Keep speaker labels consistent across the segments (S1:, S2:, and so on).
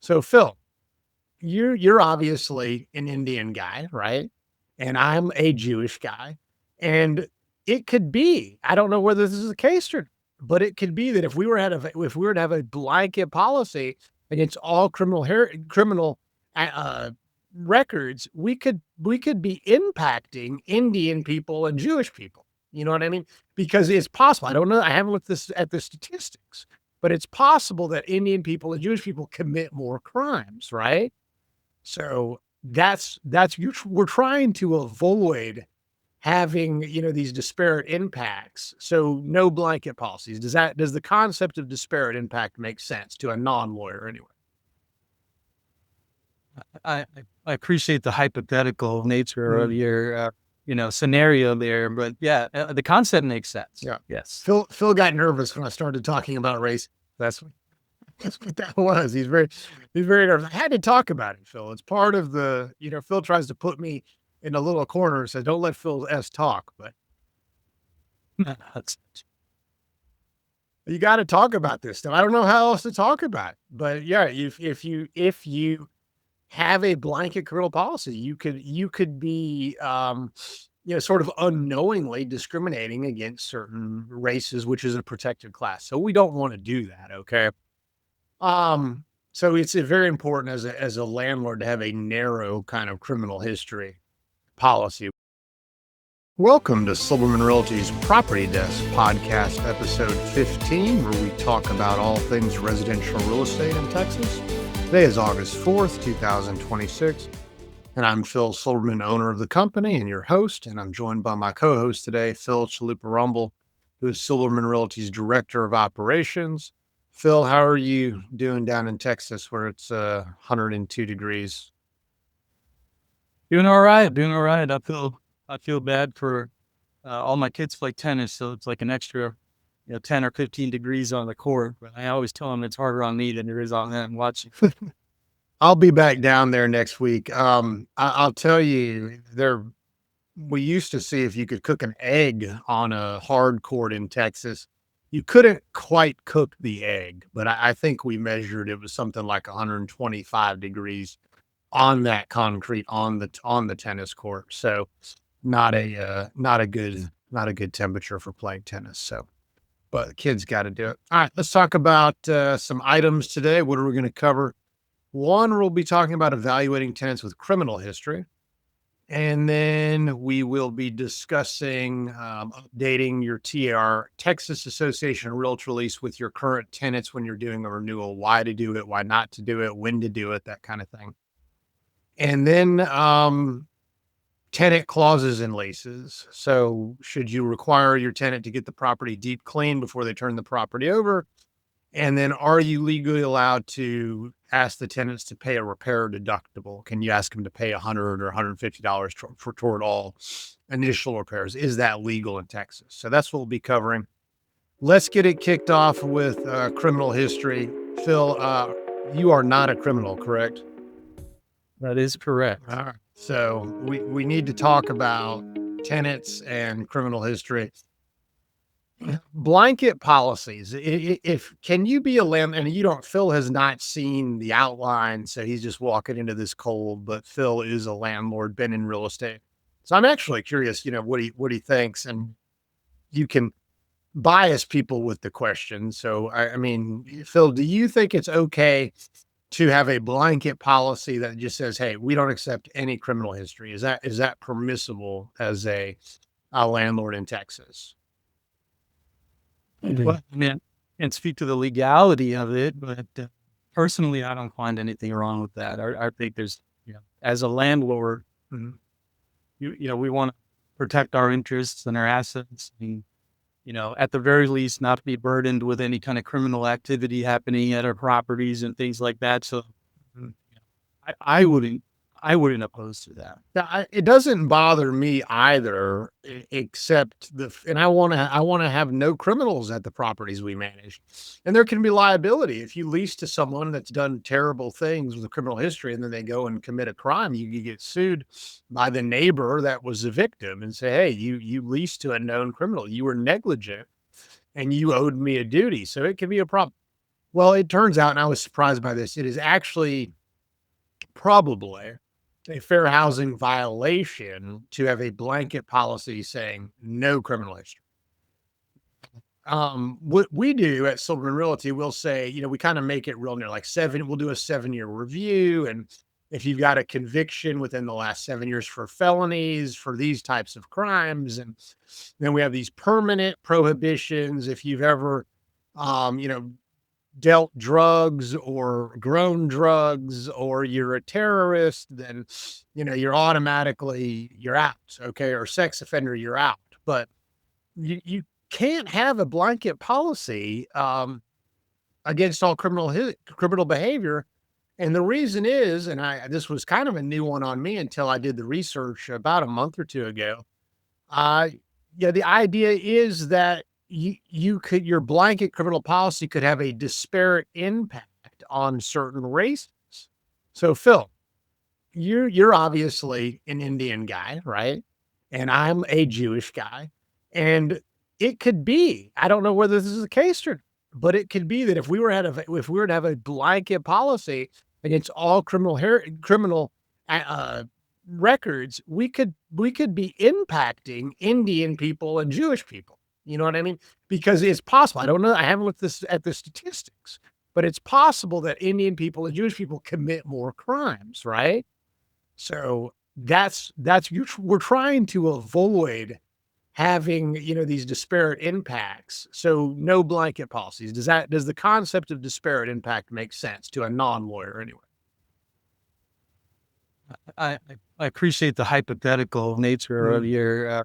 S1: So Phil, you're obviously an Indian guy, right? And I'm a Jewish guy. And it could be, I don't know whether this is the case or, but it could be that if we were to have a blanket policy against all criminal uh, records, we could be impacting Indian people and Jewish people. You know what I mean? Because it's possible. I don't know. I haven't looked at the statistics, but it's possible that Indian people and Jewish people commit more crimes, right? So we're trying to avoid having, these disparate impacts. So no blanket policies. Does the concept of disparate impact make sense to a non-lawyer anyway?
S2: I appreciate the hypothetical nature of your scenario there, but yeah, the concept makes sense.
S1: Yeah.
S2: Yes.
S1: Phil got nervous when I started talking about race. That's what that was. He's very nervous. I had to talk about it, Phil. It's part of the, Phil tries to put me in a little corner and says, don't let Phil S talk, but you got to talk about this stuff. I don't know how else to talk about it, but yeah, if you have a blanket criminal policy, you could be, sort of unknowingly discriminating against certain races, which is a protected class. So we don't want to do that. Okay. So it's very important as a landlord to have a narrow kind of criminal history policy. Welcome to Silberman Realty's Property Desk podcast, episode 15, where we talk about all things residential real estate in Texas. Today is August 4th, 2026, and I'm Phil Silberman, owner of the company and your host, and I'm joined by my co-host today, Phil Chaluparambil, who is Silberman Realty's Director of Operations. Phil, how are you doing down in Texas where it's 102 degrees?
S2: Doing all right. I feel bad for all my kids play tennis, so it's like an extra 10 or 15 degrees on the court. But I always tell them it's harder on me than it is on them watching.
S1: I'll be back down there next week. I'll tell you, we used to see if you could cook an egg on a hard court in Texas. You couldn't quite cook the egg, but I think we measured it was something like 125 degrees on that concrete on the tennis court. So not a good temperature for playing tennis. So, but kids got to do it. All right, let's talk about some items today. What are we going to cover? One, we'll be talking about evaluating tenants with criminal history. And then we will be discussing updating your TAR, Texas Association of Realtor Lease, with your current tenants when you're doing a renewal, why to do it, why not to do it, when to do it, that kind of thing. And then tenant clauses in leases. So should you require your tenant to get the property deep clean before they turn the property over? And then are you legally allowed to ask the tenants to pay a repair deductible? Can you ask them to pay $100 or $150 toward all initial repairs? Is that legal in Texas? So that's what we'll be covering. Let's get it kicked off with criminal history. Phil, you are not a criminal, correct?
S2: That is correct.
S1: All right. So we need to talk about tenants and criminal history. Blanket policies. If can you be a landlord? And Phil has not seen the outline, so he's just walking into this cold. But Phil is a landlord, been in real estate, so I'm actually curious. What he thinks, and you can bias people with the question. So I mean, Phil, do you think it's okay to have a blanket policy that just says, "Hey, we don't accept any criminal history"? Is that permissible as a landlord in Texas?
S2: Well, I mean, I can't speak to the legality of it, but personally, I don't find anything wrong with that. I think there's, as a landlord,
S1: Mhm.
S2: we want to protect our interests and our assets, and at the very least, not be burdened with any kind of criminal activity happening at our properties and things like that. So,
S1: Mhm.
S2: I wouldn't oppose to that.
S1: Yeah, it doesn't bother me either, except and I want to have no criminals at the properties we manage, and there can be liability if you lease to someone that's done terrible things with a criminal history, and then they go and commit a crime. You get sued by the neighbor that was the victim, and say, "Hey, you leased to a known criminal. You were negligent, and you owed me a duty." So it can be a problem. Well, it turns out, and I was surprised by this, it is actually probably a fair housing violation to have a blanket policy saying no criminal history. What we do at Silberman Realty, we'll say, we kind of make it real near like we'll do a 7-year review. And if you've got a conviction within the last 7 years for felonies, for these types of crimes, and then we have these permanent prohibitions. If you've ever, you know, dealt drugs or grown drugs, or you're a terrorist, then, you're out. Okay. Or sex offender, you're out. But you can't have a blanket policy against all criminal behavior. And the reason is, and this was kind of a new one on me until I did the research about a month or two ago. Uh, yeah, the idea is that your blanket criminal policy could have a disparate impact on certain races. So, Phil, you're obviously an Indian guy, right? And I'm a Jewish guy. And it could be, I don't know whether this is the case or not, but it could be that if we were to have a blanket policy against all criminal uh, records, we could be impacting Indian people and Jewish people. You know what I mean? Because it's possible. I don't know. I haven't looked at the statistics, but it's possible that Indian people and Jewish people commit more crimes, right? So we're trying to avoid having, these disparate impacts. So no blanket policies. Does the concept of disparate impact make sense to a non-lawyer anyway?
S2: I appreciate the hypothetical nature of
S1: Mm.
S2: your,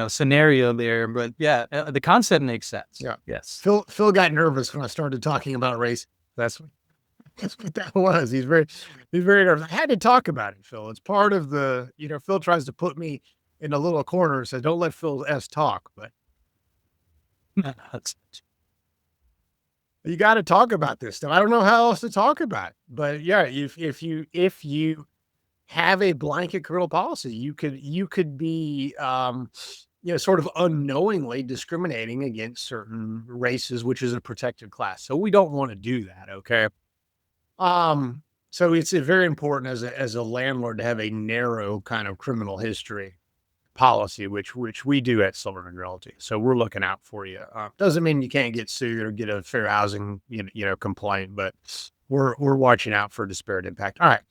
S2: scenario there, but yeah, the concept makes sense.
S1: Yeah.
S2: Yes.
S1: Phil got nervous when I started talking about race. That's what that was. He's very nervous. I had to talk about it, Phil. It's part of Phil tries to put me in a little corner and says, don't let Phil S talk, but
S2: That's
S1: you got to talk about this stuff. I don't know how else to talk about it, but yeah, if you have a blanket criminal policy, you could be, sort of unknowingly discriminating against certain races, which is a protected class. So we don't want to do that. Okay. Um, so it's very important as a landlord to have a narrow kind of criminal history policy, which we do at Silberman Realty. So we're looking out for you. Doesn't mean you can't get sued or get a fair housing complaint, but we're watching out for disparate impact. All right.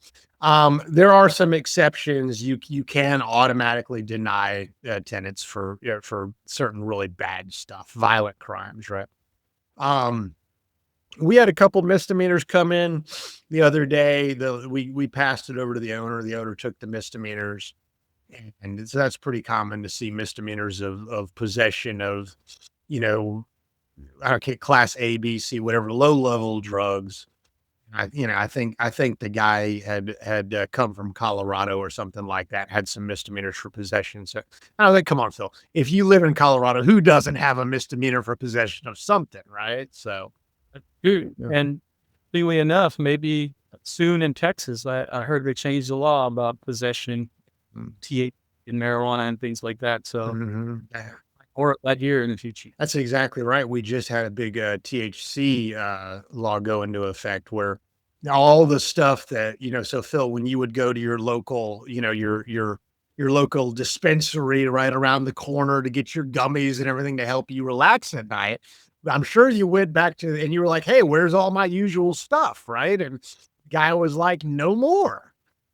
S1: There are some exceptions. You can automatically deny tenants for certain really bad stuff, violent crimes, right? Um, we had a couple misdemeanors come in the other day. We passed it over to the owner. The owner took the misdemeanors, and so that's pretty common to see misdemeanors of possession of, you know, I don't care, class A, B, C, whatever, low level drugs. I think the guy had come from Colorado or something like that, had some misdemeanors for possession. So I was like, come on, Phil, if you live in Colorado, who doesn't have a misdemeanor for possession of something, right? So,
S2: true.
S1: yeah.
S2: And funnily enough, maybe soon in Texas, I heard they changed the law about possession, THC and marijuana and things like that. So,
S1: Mhm.
S2: or that year in the future.
S1: That's exactly right. We just had a big THC law go into effect where all the stuff that, so Phil, when you would go to your local, your local dispensary right around the corner to get your gummies and everything to help you relax at night, I'm sure you went back and you were like, hey, where's all my usual stuff? Right. And the guy was like, no more.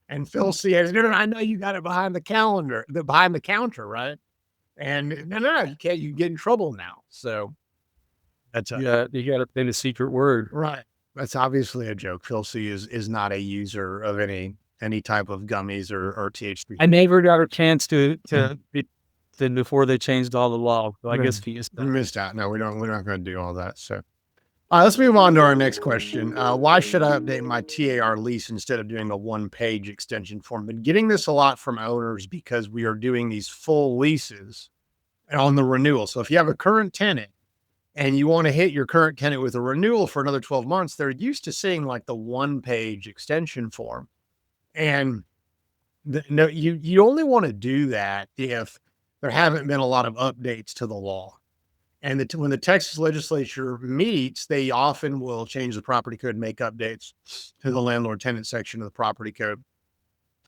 S1: And Phil says, no, I know you got it behind behind the counter, right? And no, you can't. You get in trouble now. So that's
S2: Yeah, you got to pay the secret word.
S1: right. That's obviously a joke. Phil C is not a user of any type of gummies or THC.
S2: I never got a chance to be then before they changed all the law. So I guess he is
S1: We missed out. No, we don't. We're not going to do all that. So let's move on to our next question. Why should I update my TAR lease instead of doing a one-page extension form? Been getting this a lot from owners because we are doing these full leases on the renewal. So if you have a current tenant and you want to hit your current tenant with a renewal for another 12 months, they're used to seeing like the one-page extension form. And no, you only want to do that if there haven't been a lot of updates to the law. And when the Texas legislature meets, they often will change the property code and make updates to the landlord tenant section of the property code.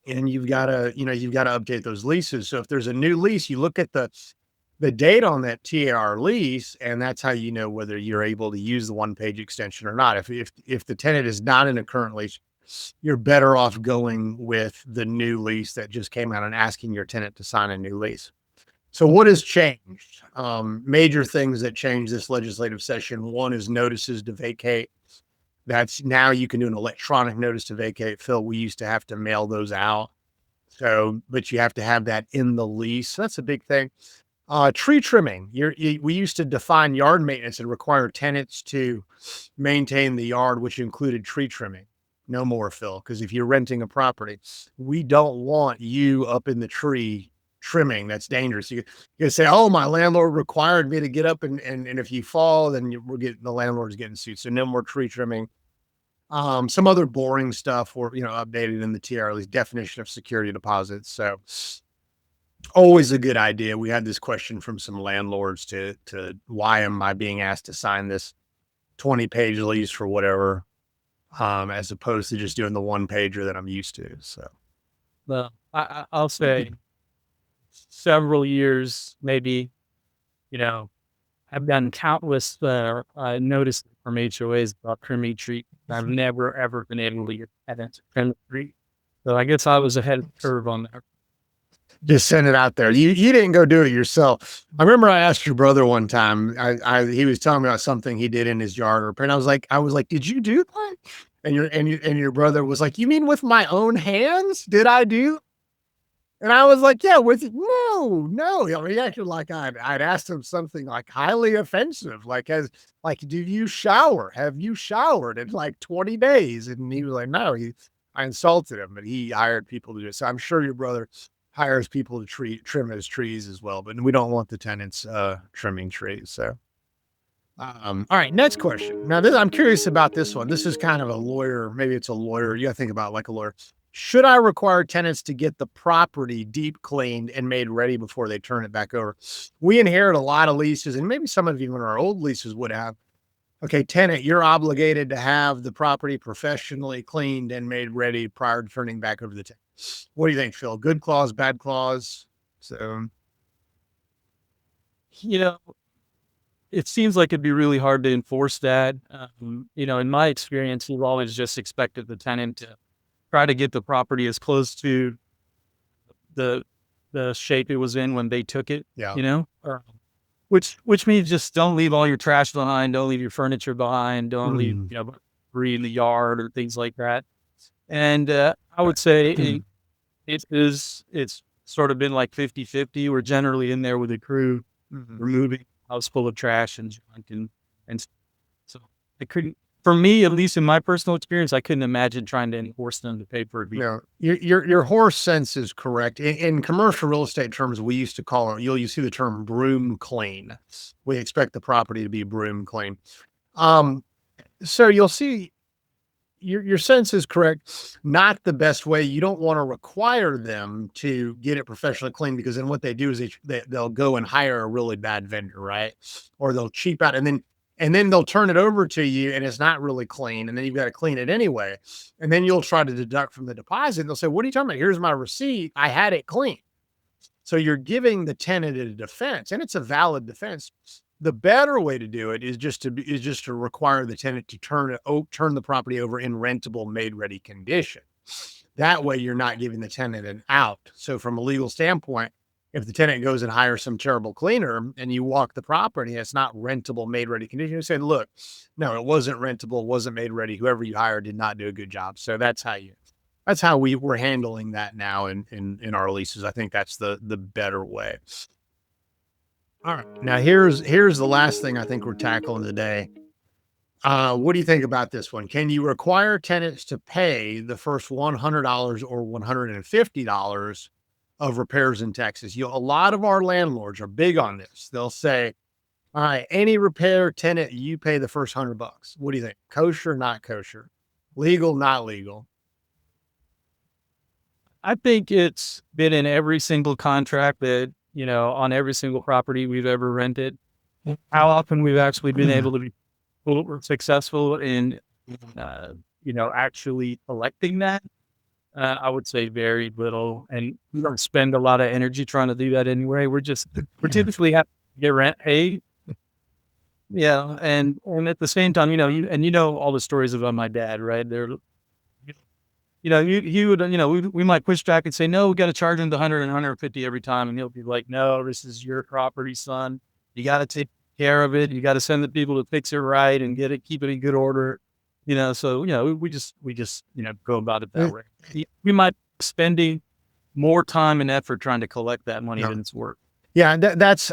S1: And you've got to, you've got to update those leases. So if there's a new lease, you look at the date on that TAR lease, and that's how you know whether you're able to use the one-page extension or not. If the tenant is not in a current lease, you're better off going with the new lease that just came out and asking your tenant to sign a new lease. So what has changed? Major things that changed this legislative session. One is notices to vacate. That's now you can do an electronic notice to vacate. Phil, we used to have to mail those out. So, but you have to have that in the lease. So that's a big thing. Tree trimming. We used to define yard maintenance and require tenants to maintain the yard, which included tree trimming. No more, Phil, because if you're renting a property, we don't want you up in the tree trimming. That's dangerous. You say, "Oh, my landlord required me to get up and if you fall, then the landlord's getting sued." So no more tree trimming. Some other boring stuff or updated in the TR, least definition of security deposits. So always a good idea. We had this question from some landlords to why am I being asked to sign this 20-page lease for whatever, as opposed to just doing the one pager that I'm used to. So,
S2: Well, I'll say several years, maybe, I've gotten countless notices from HOAs about trim tree. I've never, ever been able to get tenants to trim the tree. So I guess I was ahead of the curve on that.
S1: just send it out there. You didn't go do it yourself. I remember I asked your brother one time. He was telling me about something he did in his yard, and I was like, "Did you do that?" And your brother was like, "You mean with my own hands? Did I do?" And I was like, "Yeah, with no." He acted like I'd asked him something like highly offensive, do you shower? Have you showered in like 20 days? And he was like, "No." I insulted him, but he hired people to do it. So I'm sure your brother hires people to trim his trees as well, but we don't want the tenants trimming trees. So, all right, next question. Now, I'm curious about this one. This is kind of a lawyer. Maybe it's a lawyer. You got to think about it like a lawyer. Should I require tenants to get the property deep cleaned and made ready before they turn it back over? We inherit a lot of leases, and maybe some of even our old leases would have. Okay, tenant, you're obligated to have the property professionally cleaned and made ready prior to turning back over the tenant. What do you think, Phil? Good clause, bad clause? So,
S2: It seems like it'd be really hard to enforce that. In my experience, we've always just expected the tenant to try to get the property as close to the shape it was in when they took it.
S1: yeah.
S2: Which means just don't leave all your trash behind, don't leave your furniture behind, don't leave debris in the yard or things like that. And I would say it's sort of been like 50-50. We're generally in there with a crew removing a house full of trash and junk and so I couldn't. For me, at least in my personal experience, I couldn't imagine trying to enforce them to pay for it.
S1: No, your horse sense is correct. In commercial real estate terms, we used to call it. You see the term broom clean. We expect the property to be broom clean. So you'll see your sense is correct. Not the best way. You don't want to require them to get it professionally clean, because then what they do is they'll go and hire a really bad vendor, right? Or they'll cheap out, and then they'll turn it over to you and it's not really clean. And then you've got to clean it anyway. And then you'll try to deduct from the deposit. And they'll say, "What are you talking about? Here's my receipt. I had it clean." So you're giving the tenant a defense, and it's a valid defense. The better way to do it is just to require the tenant to turn the property over in rentable, made ready condition. That way you're not giving the tenant an out. So from a legal standpoint, if the tenant goes and hires some terrible cleaner and you walk the property, it's not rentable, made ready condition. You say, "Look, no, it wasn't rentable, wasn't made ready. Whoever you hired did not do a good job." So that's how we're handling that now in our leases. I think that's the better way. All right. Now here's the last thing I think we're tackling today. What do you think about this one? Can you require tenants to pay the first $100 or $150 of repairs in Texas? A lot of our landlords are big on this. They'll say, "All right, any repair tenant, you pay the first $100. What do you think? Kosher, not kosher? Legal, not legal?"
S2: I think it's been in every single contract that, on every single property we've ever rented. how often we've actually been able to be successful in, actually collecting that. I would say very little, and we don't spend a lot of energy trying to do that anyway. We're typically have to get rent paid. Yeah, and at the same time, all the stories about my dad, right? He would, we might push back and say, no, we got to charge him the 100 and 150 every time. And he'll be like, no, this is your property, son. You got to take care of it. You got to send the people to fix it right and keep it in good order. So, we just, go about it that way. We might be spending more time and effort trying to collect that money than it's worth.
S1: Yeah,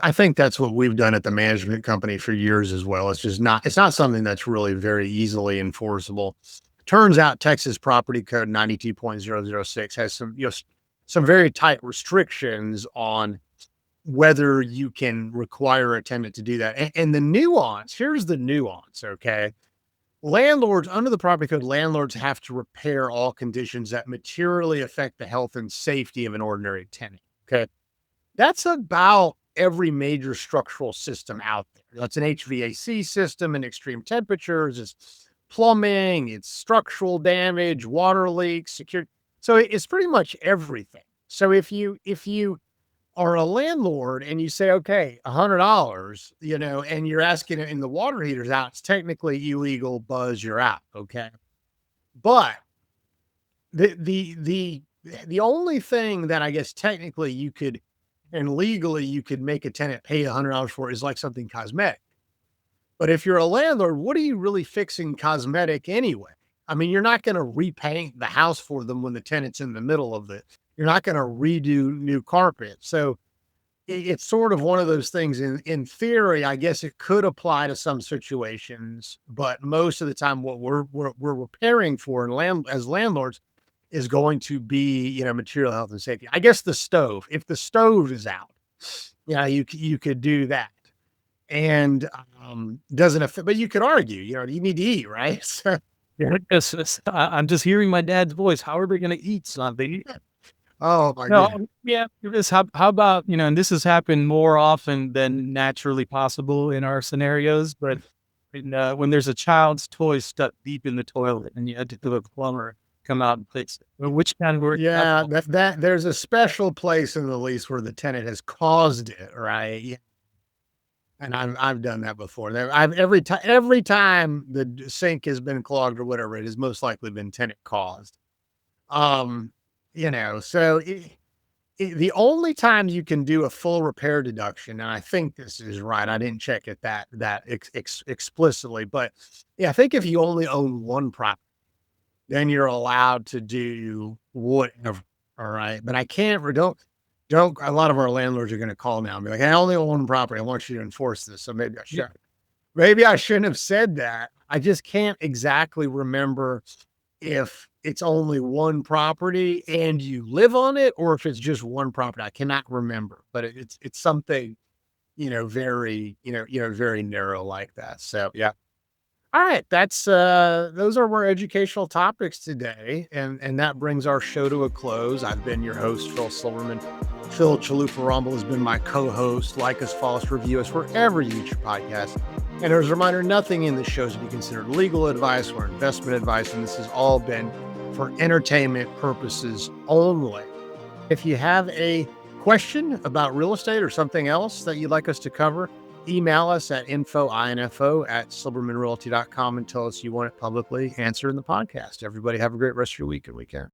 S1: I think that's what we've done at the management company for years as well. It's not something that's really very easily enforceable. Turns out Texas Property Code 92.006 has some very tight restrictions on whether you can require a tenant to do that. And the nuance, here's the nuance, okay? Landlords, under the property code, landlords have to repair all conditions that materially affect the health and safety of an ordinary tenant, okay? That's about every major structural system out there. That's an HVAC system in extreme temperatures, it's plumbing, it's structural damage, water leaks, security. So it's pretty much everything. So if you are a landlord and you say, okay, $100, and you're asking it and the water heater's out, it's technically illegal, buzz, you're out. Okay. But the only thing that I guess technically you could, and legally you could make a tenant pay $100 for is like something cosmetic. But if you're a landlord, what are you really fixing cosmetic anyway? I mean, you're not going to repaint the house for them when the tenant's in the middle of it. You're not going to redo new carpet. So it's sort of one of those things. In theory, I guess it could apply to some situations, but most of the time, what we're repairing for as landlords is going to be, material health and safety. I guess the stove. If the stove is out, you could do that. And doesn't affect, but you could argue, you need to eat, right? So,
S2: I'm just hearing my dad's voice. How are they going to eat something?
S1: oh my God.
S2: Yeah. How about, and this has happened more often than naturally possible in our scenarios, but when there's a child's toy stuck deep in the toilet and you had to do a plumber come out and fix it. Well, which category?
S1: Yeah, that there's a special place in the lease where the tenant has caused it, right? And I've done that before. Every time the sink has been clogged or whatever, it has most likely been tenant caused. So the only time you can do a full repair deduction, and I think this is right. I didn't check it that explicitly, but yeah, I think if you only own one property, then you're allowed to do whatever. All right, but I can't. Don't. A lot of our landlords are going to call now and be like, "I only own one property. I want you to enforce this." So maybe I should.
S2: Yeah.
S1: Maybe I shouldn't have said that. I just can't exactly remember if it's only one property and you live on it, or if it's just one property. I cannot remember, but it's something, very, very narrow like that. So yeah. All right, that's those are our educational topics today, and that brings our show to a close. I've been your host, Phil Silberman. Phil Chaluparambil has been my co-host. Like us, follow us, review us wherever you get your podcast. And as a reminder, nothing in this show should be considered legal advice or investment advice, and this has all been for entertainment purposes only. If you have a question about real estate or something else that you'd like us to cover, email us at info@silbermanrealty.com and tell us you want it publicly answered in the podcast. Everybody have a great rest of your week and weekend.